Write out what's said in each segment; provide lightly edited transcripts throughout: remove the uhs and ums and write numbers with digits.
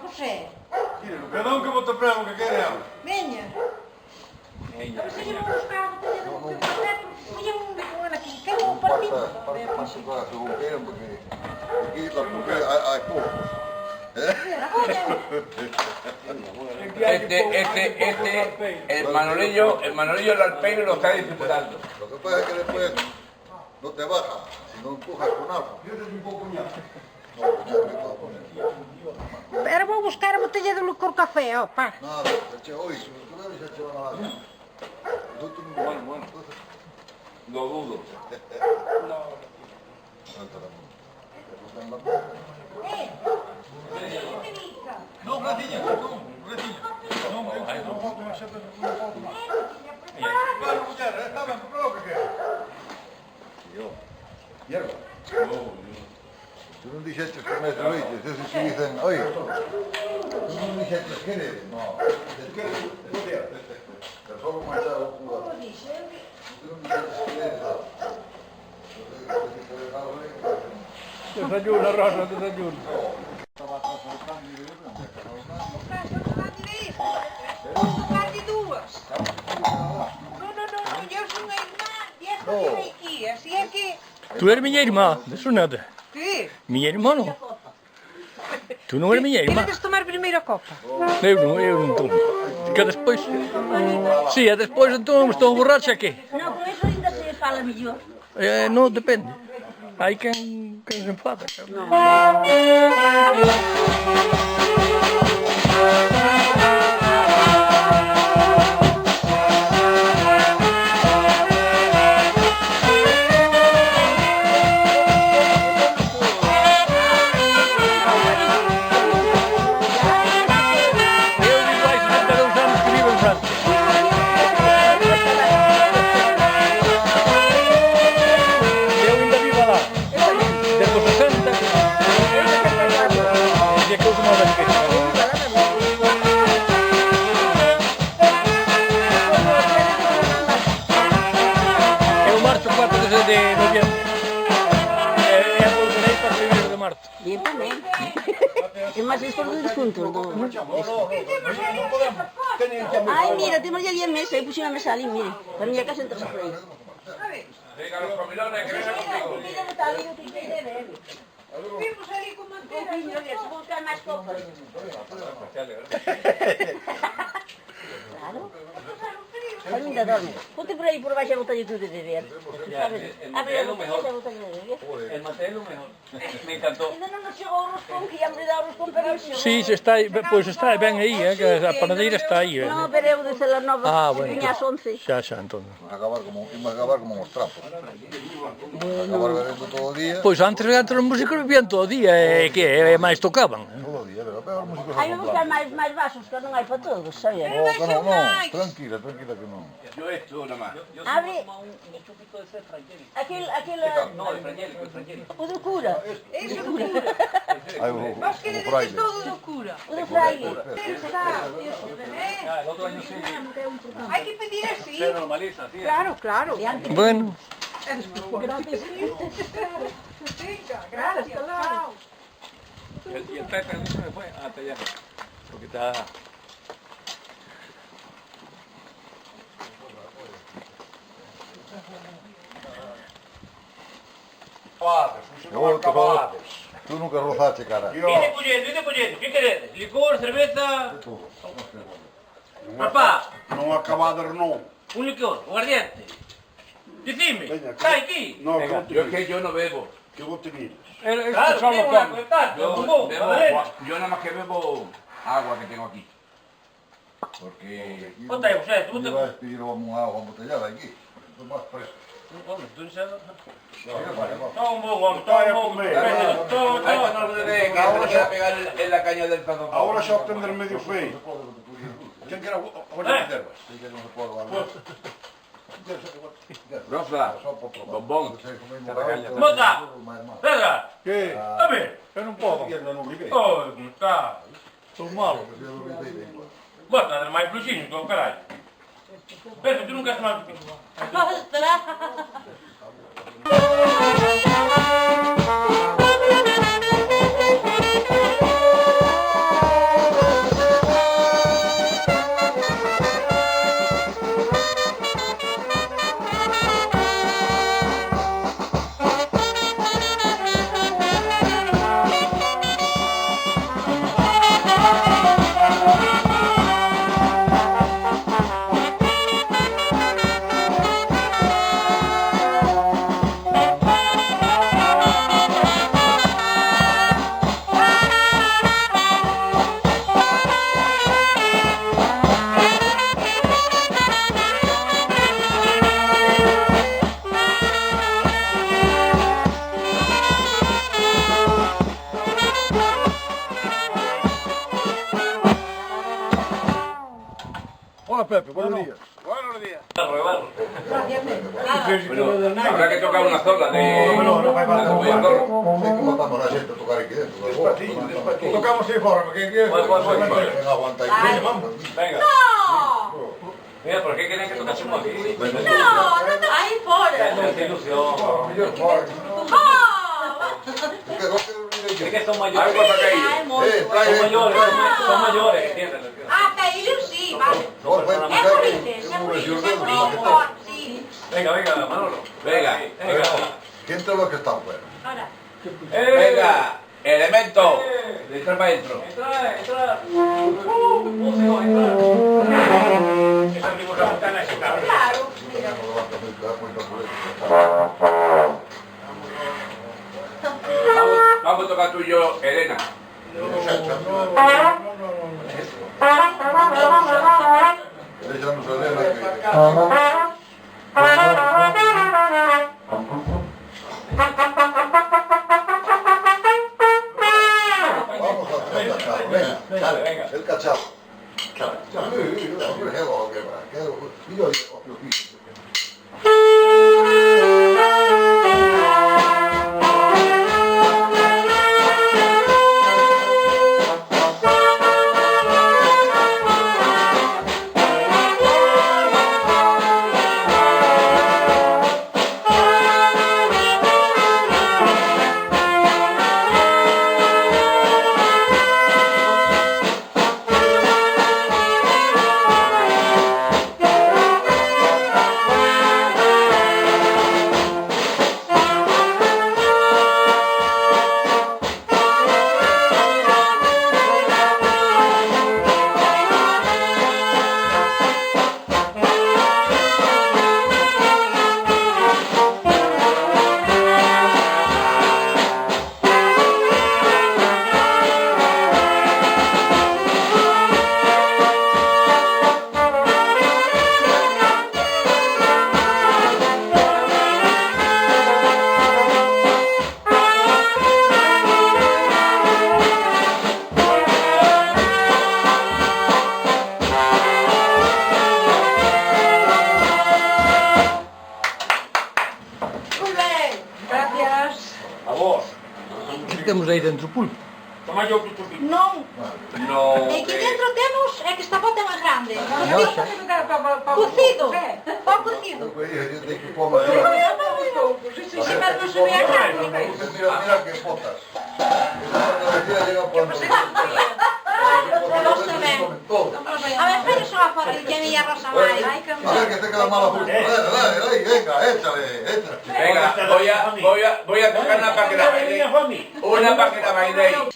José. Cada um que bota prego que quer ela. Venha. Mas se eu vou buscar a botella de café, porque eu não aqui. Quero um partido. Según quieren, porque aquí tampoco hay pocos. El Manolillo el alpeiro lo está disfrutando. Lo que pasa es que después no te baja, si no empujas con agua. Espera, vou buscar a botella de licor café, ó, pá. Nada, hoy, si tú bebes ya te van a dar. Bueno. Lo dudo. Não, Radinha, não, Radinha. Não, Claro, mulher, está bem, para o que quer. Hierba. Tú no dices que comes oídos, eso sí dicen, oye, tú no dices que quieres, no, pero solo más a un jugador. Tú no dices que quieres, Desayuno, Rosa, desayuno. Tu eres minha irmã, isso nada. Que? Minha irmã não. Tu não eres minha irmã. Queres tomar primeiro a copa? Eu não tomo. Porque depois. Sim, é depois então estou borracho aqui. Não, com isso ainda se fala melhor. Não depende. Aí quem se enfada. Eu também. Mas eles foram todos juntos. Ai, mira, temos ali a mesa. Aí puxeram a mesa ali, mire. Para minha casa entra por aí. Venga, los comilones, que vengan contigo. Mira, está ali o que tem de beber. Vimos ali com manteiga. Se buscar mais copas. Claro. Ele ainda dorme. Ponte por aí por baixo a botella de beber. Abre a botella de beber. El mantel es lo mejor. Me encantó. Ainda não nos chegou o roscón, que ia me dar o roscón, pero não chegou. Sim, pois está bem aí, que a panadeira está aí. No, pero eu desde las 9, Bueno, vinha às 11. xa, entón. acabar como unos trapos. Acabar bebiendo todo el día. Pois antes os músicos vivían todo o día, que máis tocaban. Todo el día, pero peor músicos Hai que buscar máis vasos, que non hai para todos, sabes? No, tranquila que no. Yo esto nada más. Abre Un chupito de ese frangélico. aquel, No, el frangélico. o do cura. Hay Vos queres como fraile. todo do cura. O do fraile. El otro año sí. Hay que pedir así. Se normaliza, sí. Claro, claro. Bueno, Gracias. Venga, gracias. Chao. Y el Pepe no se me fue hasta allá. Porque está... Tú nunca rozaste, cara. Ide collendo. ¿Qué queréis? Licor, cerveza... Papá, Não acabadas, não. un licor, un aguardiente. Decime, Venga, ¿está aquí? No, Venga, no te yo es mires. que yo no bebo. Que vos te mires. Claro, só tengo lo una come. cuenta, Yo yo nada más que bebo agua que tengo aquí. Porque... ¿Cuánto hay, José? ¿Tú te... Tú vas a pedir un agua embotellada aquí. Tú vas preso. Hombre, tú sabes... Vamos. Toma un poco, toma un poco. Esto no lo debe que se le queda pegar en la caña del perdón. Ahora só obtender medio feio. Quem quer agora reservas? Sí que no se puede guardar. Rosa, Só para probar. bombón. Vocês comem uma garrafa, Bota! mais mal. Pedra, Que? a ver. eu não posso. Eu não liguei. Oh, tá. Estou malo. Eu não liguei bem. Bota, dar mais fluxinho, como caralho. Pedro, tu não queres tomar... Ostras. Pepe, buenos días. Buenos días. Bueno, habrá que tocar una zorra de... No fai falta. de zorra. Sei que matamos a xente a tocar aquí dentro. Despacillo, despacillo. Tocamos aí fora, porque aquí... Venga, aguanta aí. Ai. Venga. No! Mira, ¿por qué quieren que tocásemos aquí? No, aí fora! Qué ilusión. Mellor fora. Oh! Que no quero venir Es aquí. que son mayores. Algo para caído. Ai, moço. Trae Son mayores, son mayores, ¿entiendes? Ah, Taílio sí, vale. No, fue É por isso, é por isso, é por isso, sí. Venga, venga, Manolo. Venga, venga. ¿Quién te lo que están fuera? Ahora. Venga, elemento. De entrar para adentro. Entra. Músico, entra. Esa abrimos la ventana y se cabe. Claro, mira. Vamos a tocar tú y yo, Elena. Déjanos a Elena que... Vamos a hacer cachao, venga, dale, Venga. el cachao. Hombre, hello, que va, que yo opio piso. Muy ben, gracias. A vos. Que temos aí dentro, pulpo? Toma yo tu chupito. Non, No. é que dentro temos, é que esta bota é máis grande. Noxa. Cocido, pão cocido. Yo tengo que comer. Si mas non se ve a carne. Mira que potas. Esa llega por Vos tamén. A ver, espera só a foto que me ia Rosa Mai. A ver que te queda mala puta. Dale, venga, échale. Venga, voy a tocar una para que la bailéis. Una para que la bailéis.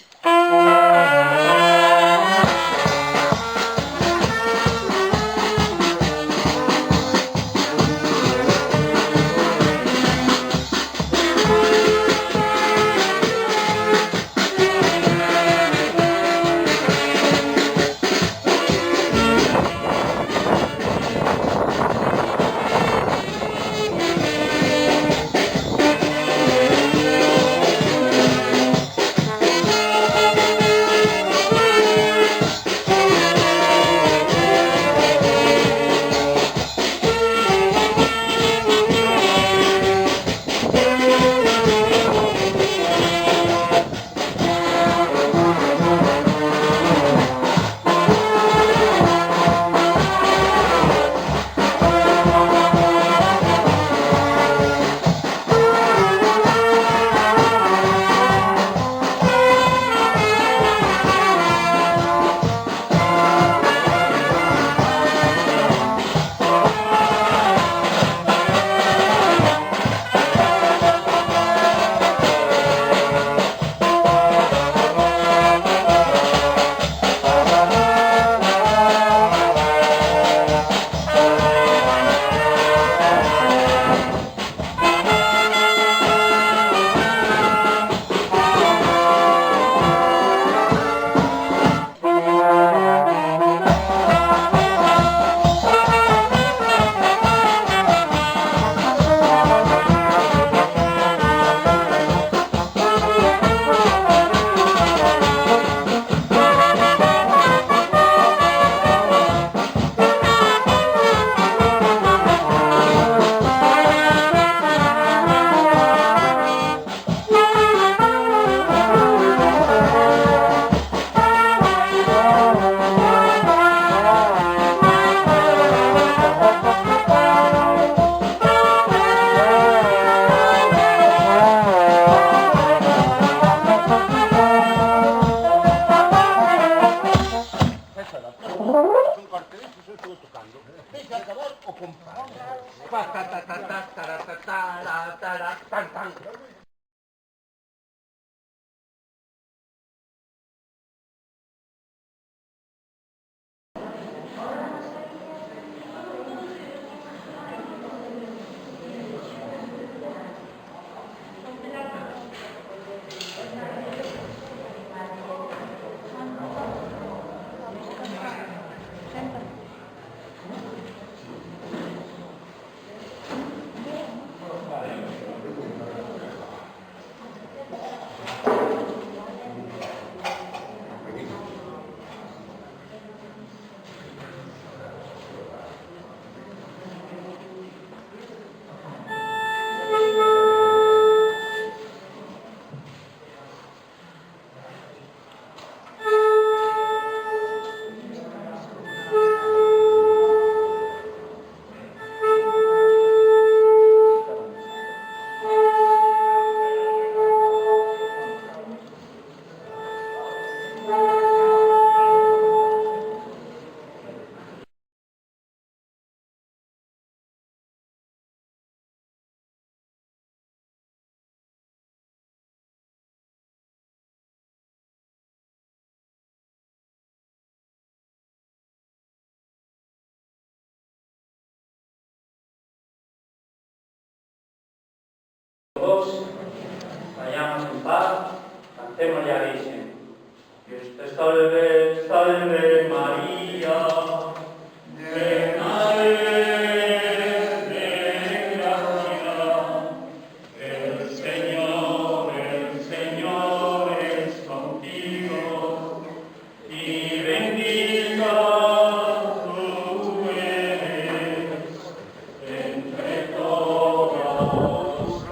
Todos vayamos en paz, cantemos ya Virgen. Dios te salve, salve María, llena eres de gracia, el Señor es contigo, y bendita tú eres entre todas las mujeres.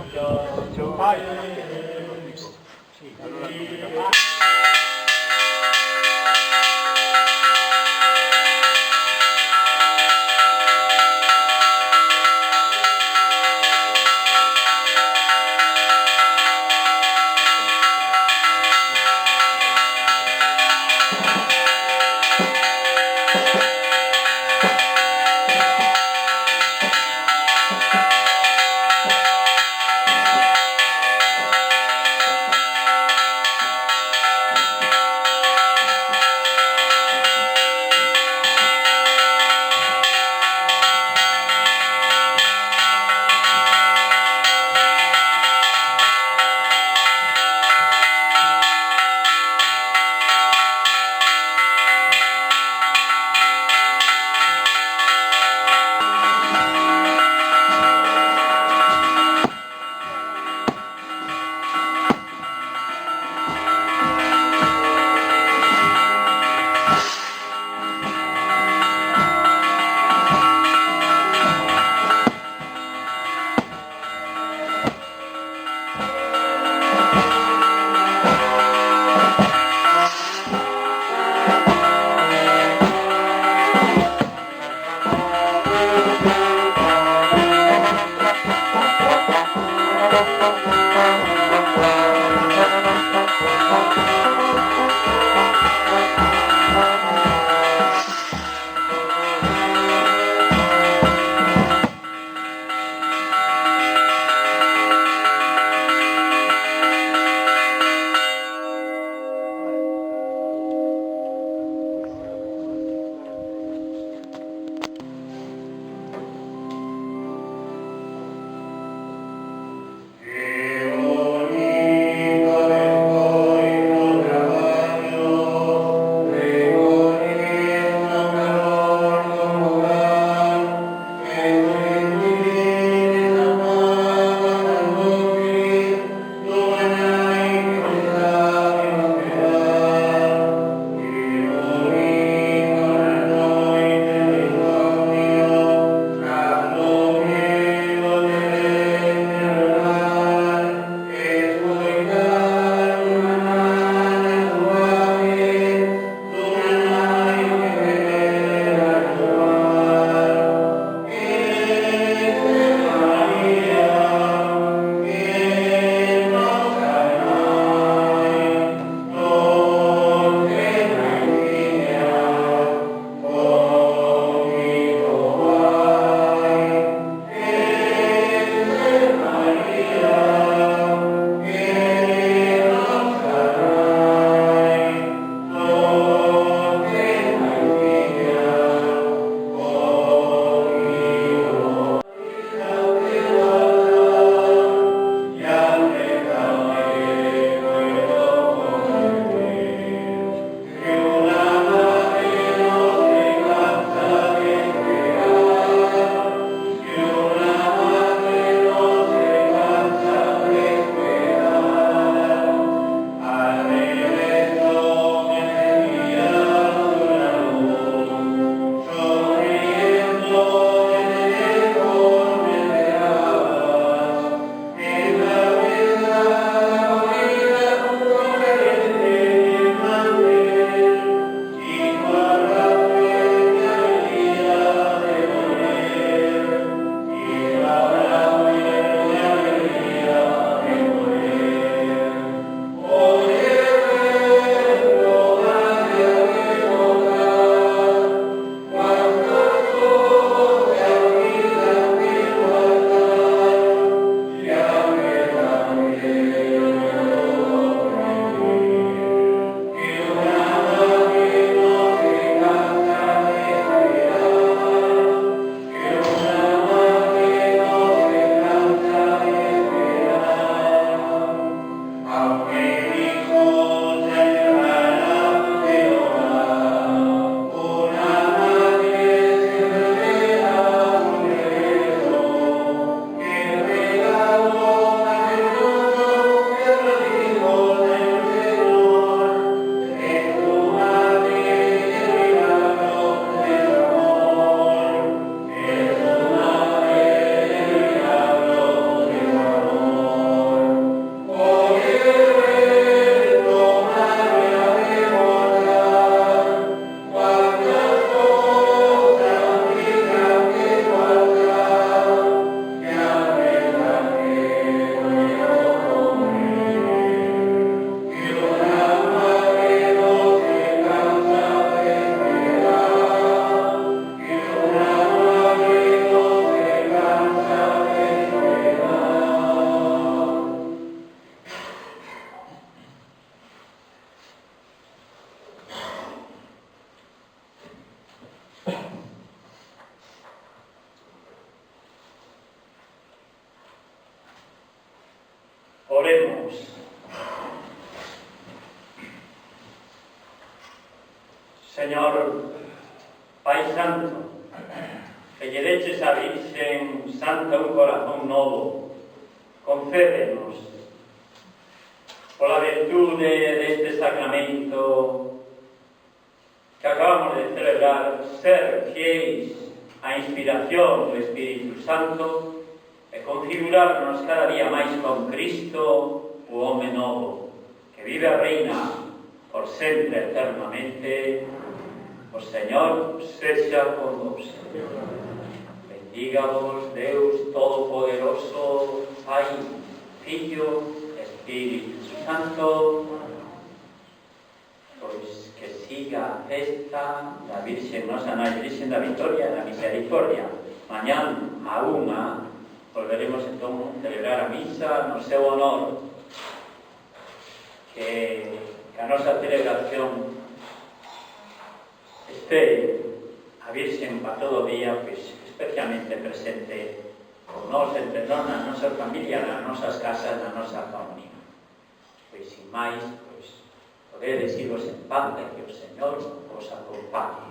Oremos. Señor, Pai Santo, que lle deches a Virxen Santa un corazón novo, concédenos, pola virtude deste sacramento que acabamos de celebrar, ser fieis á inspiración do Espírito Santo e configurarnos cada día máis con Cristo, o home novo, que vive a reina por sempre eternamente. O Señor sexa con vos. Bendígavos Deus Todopoderoso, Pai, Filho, Espírito Santo. Pois que siga a festa da Virxen Nosa Nai, Virxen da Victoria e da Misericordia. Mañán a 1 volveremos entón a celebrar a misa no seu honor. Que a nosa celebración este a Virxen para todo o día, pois, especialmente presente con nós, entre nós, na nosa familia, nas nosas casas, na nosa familia. Pois, sin máis, pois, podedes iros en paz e que o Señor os acompañe.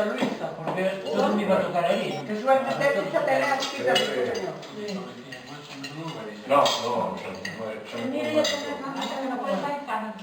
Luisa, porque todo me iba a tocar ahí. Que suerte te esa pelea chiquita de señor. No, Mira, yo te no puedes faltar.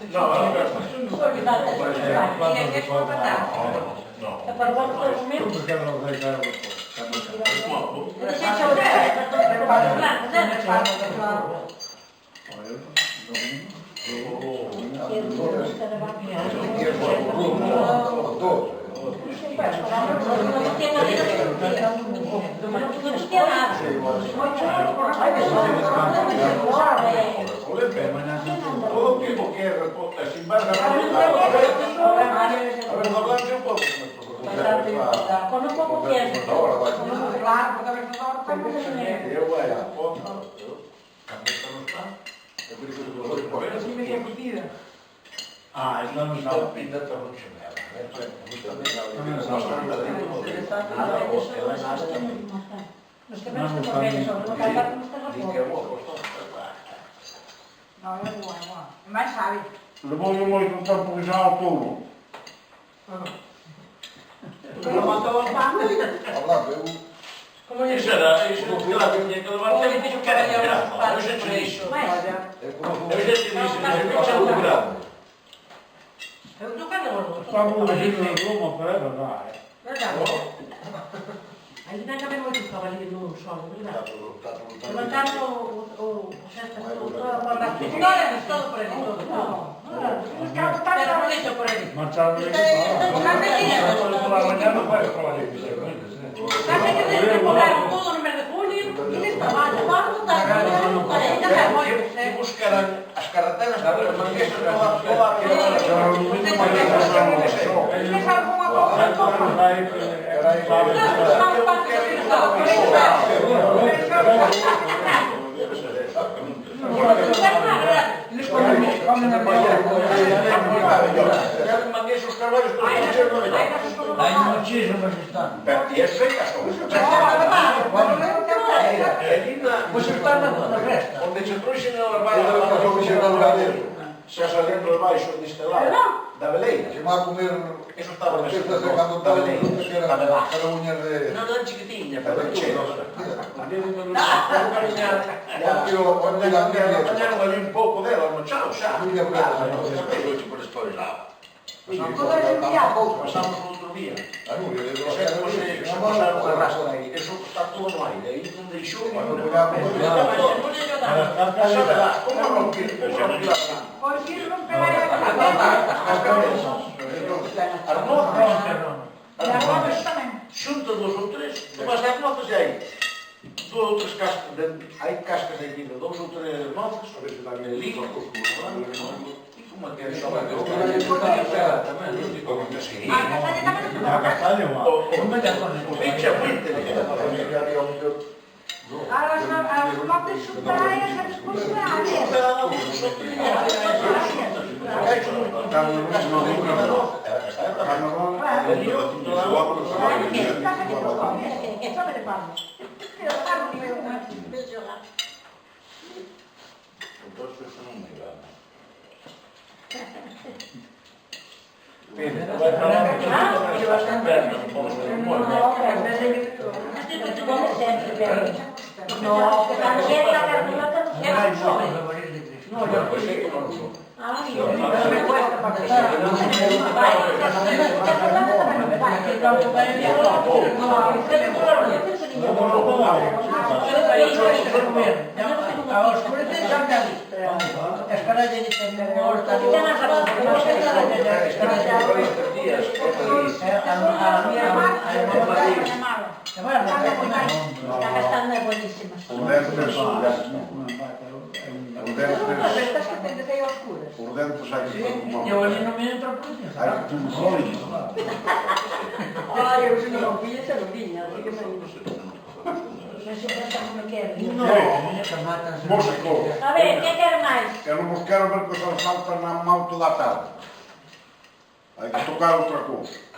todo tipo que sin barra. Con un poco tiempo. Ah, no nos dá pinta de mucho. Los que menos te conviene, sobre todo para que no estés a No, é igual. Mais sabe. Levou-me muito um tempo já ao pulo. Como matou os panos. Hablando, eu... Como ele Isso era, isso não tinha que levar tempo, que era para eu já te disse. Eu como... Eu já te disse, mas eu não gravo. Eu tô calor. Estava um regime de Roma para ela, vai. Verdade. Aí nós também muito trabalho no solo, verdade. Levantaram o chefe não é todo por ele, todo. Não. Era por isso por ele. Manchado de amanhã não vai trabalhar. Sabe que eles colocaram tudo no mês de junho, eles trabalham. Vamos estar E buscaram as carreteras para as mangueiras toda a Vocês alguma coisa? Hay muchísimas están. Y es seca, Pues están na festa. onde se trouxen a levar xa saliendo de baixo deste lado, da veleira. Se va a comer... Eso estaba na Está sacando da tal veleira. que era uñas de... Non tan chiquitiña, pero cheo. Apañaron ali un pouco dela no chao, xa. Por espabilado. Pasamos outro día. Se pasaron a rastra aí. Eso está todo no aire. Aí non deixou. Como rompir? Por que romper a Xunto dos ou tres, tomas as nozas e aí. Dúas ou tres cascas, hai cascas aquí de dous ou tres nozas, ligo, e como que é xo, o bicho é muito inteligente. As notas superiores a responsabilidade. No, que también la carnota no se no, yo pues sí que no lo soy. Ay, no me cuesta para que sea. Por dentro sai que Eu ali não me entro por isso. hai que tudo sólido. Ai, eu se não vinha, você não vinha. Mas eu pensava como que era. Moça cor. A ver, quem quer mais? Eu não quero ver que os saltam na mão toda a tarde. Hai que tocar outra coisa.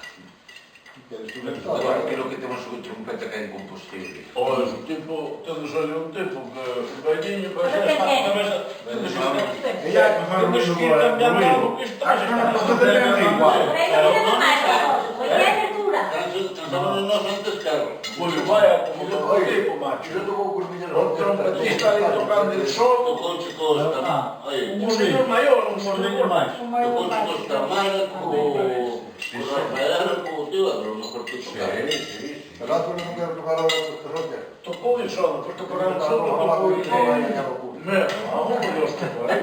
Agora creo que temos un trompeta que é incompostible. O tipo, todos olham um tipo que velhinho, vai ser ser esta cabeça. Temos que ir cambiando algo que está. Acho que não está igual. Por aí não quer mais. Foi a abertura. estaban en los antes carros. Pues vaya, como que todo tipo, macho. Yo tocó con mi El trompetista ahí tocando el sol. Tocó chicos también. Oye, Un señor mayor, un señor más. tocó chicos Tamara, con Rafael, con tío, a lo mejor que tocar. Pero tú no quieres tocar ahora los roques. Tocó el sol, después tocó el sol, tocó el sol. Mira, vamos por Dios, tocó ahí.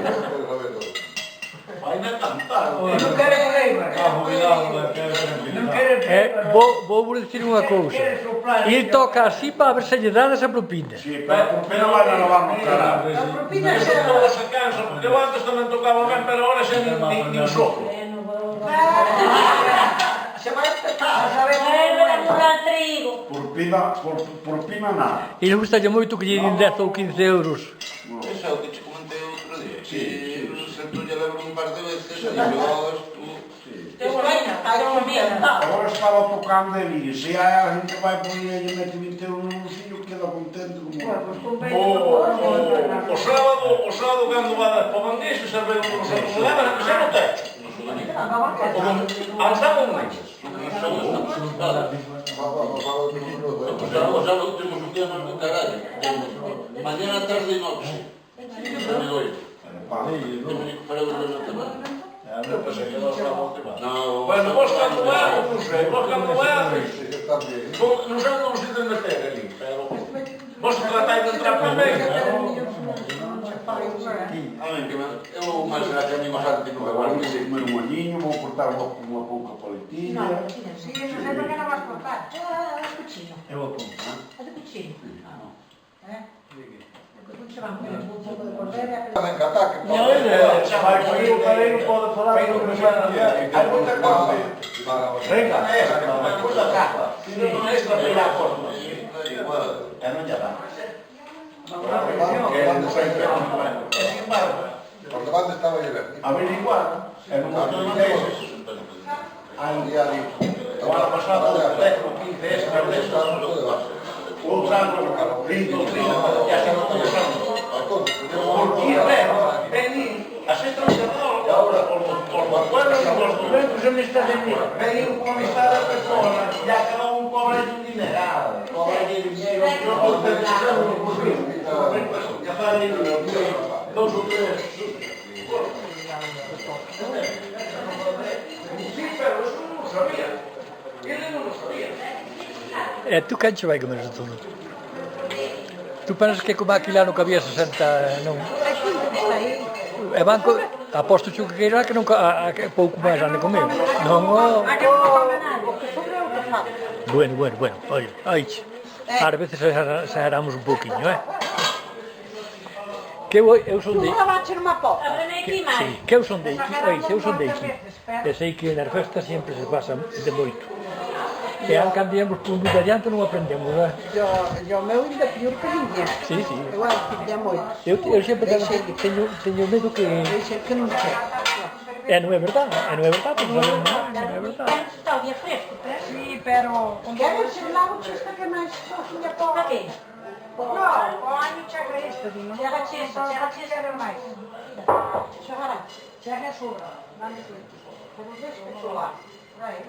Vai na cantar. Non quere problema. Non quere problema. Vou dicir unha cousa. Il toca así para ver se lle dan esa propina. Sí, pero van a lavar no caralho. A propina Pero será. todo se cansa, porque eu antes tamén tocaba ben, pero ahora xa ni un soplo. Se vai empezar. Vai remurar trigo. Por pina nada. E non gustalle moito que lle den 10 ou 15 euros. Eso é o que te comenté outro día. Que se tú lle levas un par de veces, e logo tú... Agora estaba tocando el e se hai alguén que vai por aí e lle mete 20 euros no bolsillo, queda contento como... O sábado cando va para o Mangués, se ve como se leva a pisar no techo. Ao sábado non. O sábado temos un día máis de carallo. Mañana, tarde e noche. Temos que parar de ver na semana. No, Bueno, vos cando va, non sei, vos cando va, non sei como se ten meter ali, pero vos tratáis de entrar tamén, eu máis será que amigos antes non Agora me vou comer un ollinho, vou cortar unha pouca paletinha. Sí, non sei por que non vas cortar. É cuchillo. Eu apunto, É de cuchillo. Se van comer un pouco de cordero. Vai encatar que vai por aí o caleiro pode falar que non vai hai moita cosa. Venga, coisa capa. Non é esta pela forma. E non lle dá. E sin embargo, Por demais estaba divertido. averiguar, e non me dices, hai un día de o ano pasado, 10 ou 15 extras destas, outro ano, 20 ou 30, ya se non conosamos. Porque vení a ser transformado ahora por los pueblos y por los documentos en esta gente. Vení con amistad de personas, ya cada un cobra un dineral, cobra de dinero, yo no te ya para mí, 2 o 3. Sí, pero eso no lo sabía. Él no lo sabía. E tú quen che vai comer eso todo? Tú pensas que como aquí lá non cabía 60, non? E banco, aposto que queira que non que pouco máis ande comer. Non, A que non come nada, o que sobre é o que sabe. Bueno, oye, ai, ás veces exageramos un poquinho, Que eu son de... Nunca vai ser unha porta. Ábreme aquí máis. Sí, que eu son de aquí, eu son de aquí. E sei que nas festas sempre se pasa de moito. E an cambiamos por un de adiante non aprendemos, non é? O meu ainda pior que ninguén. Sí, sí. Eu aprendía moito. Eu sempre teño medo que... Deixei que non sei. E non é verdade, porque non é verdade. Está o día fresco, Sí, pero... Quero ser lá o chista que máis coxinha Para porta. que? No, o año chega isto, non Chega chesa, chega chesa. quero máis. Chegará. Chega sobra. Dale suelto. Pero ves que sobra. Right.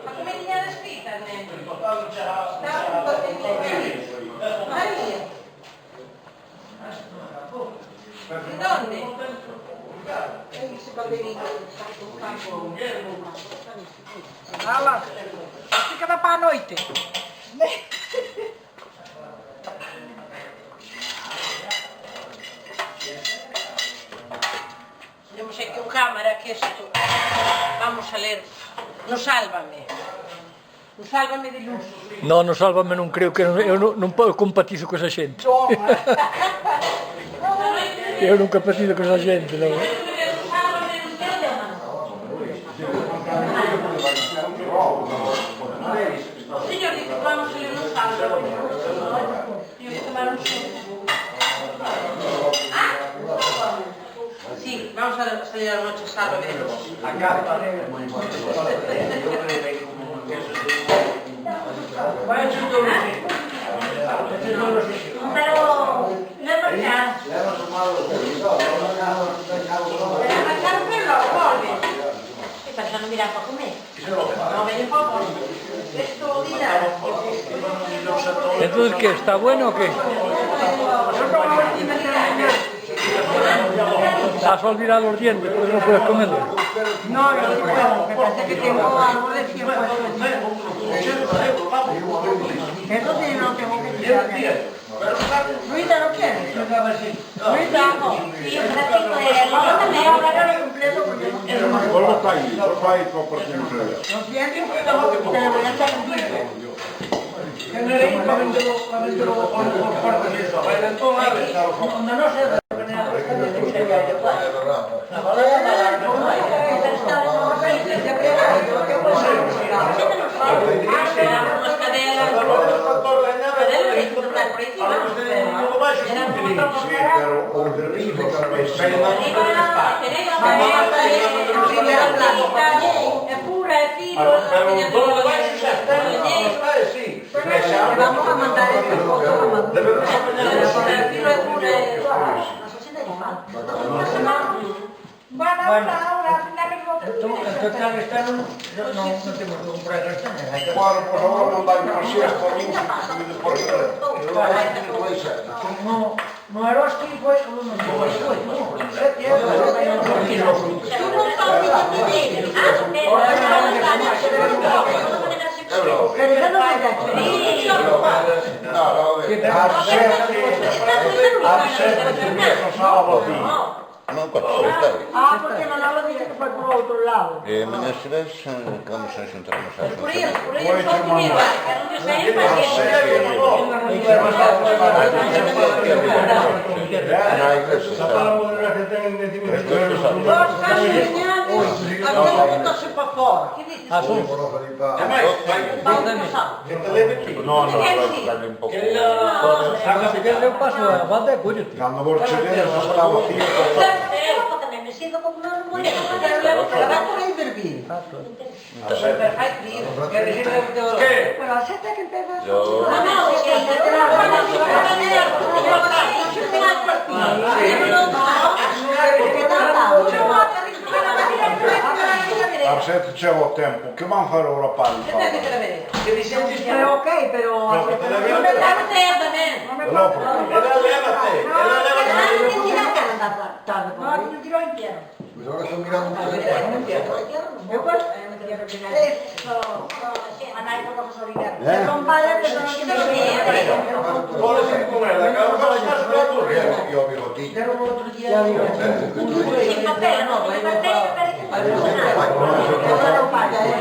A comidinha das fritas, né? Maria. De onde? Ese bandeirinho. Ah lá. Fica da para a noite. Temos aquí un cámara que isto. Vamos a ler. No Sálvame. No Sálvame de luz. Non, no Sálvame non creo que... Eu non compatizo con esa xente. Eu non compatizo con esa xente, non. Señor, dice, vamos a ler no Sálvame. Tengo que tomar un sol. Sí, vamos a salir a la noche Sálvame de luz. A capa, No me importa. Esto dirá. Entonces, ¿qué? ¿Está bueno o qué? ¿Has olvidado los dientes? Pues no puedes comerlo. No, yo no puedo. Me parece que tengo algo de tiempo. Eso sí, no tengo que quitarle. Luisa, ¿no quieres? Luisa, no. Sí, un ratito de la también. Ahora no completo porque no quiero más. Vuelvo ahí con oportunidad. Lo siento, pero te lo voy a hacer un poquito. No sé. Vamos a mandar el Claro, pues ahora mandar por siesta, y después no era así, pues, Non coño, está aí. Ah, porque Manolo dice que fue por outro lado. Mañas serás, como se xuntaremos a Por ello, todo dinero, que non se aí para Na iglesia está. Dos caixinhas, agora botase para fora. Ah, son. No, dale un pouco. Eu paso a banda e coño. Cando vos chegues está vacío. tamén me siento como non moi Pero a xente que empeza... Yo... A sete chega o tempo, que van fazer ora para o Pero ok, pero... No, yo quiero entero. Pues ahora están mirando un poco. Eu pues... Eso... Anai por los originales. Son padres que no E o bigotillo. Pero outro día...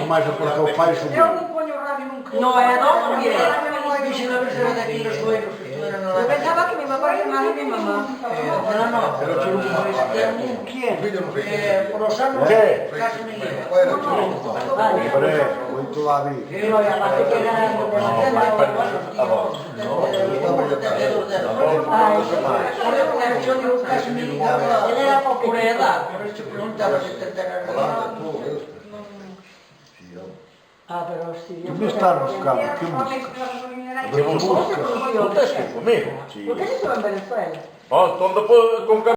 Mais porque o pai subiu. Eu non poño radio nunca. No, é no, mire. Dixen a ver se era daqui los suelos. Eu pensaba que mi mamá era más de mi mamá. Pero no. ¿Quién? Por los años casi me lleva. Hombre, moito David. Pero ya va que era... Él era por edad, por eso preguntaba si te tenías Ah, pero sí. Que me estás buscando? Que buscas? Tu tens que comer. ¿Por qué no estuvo en Venezuela? Oh, onde con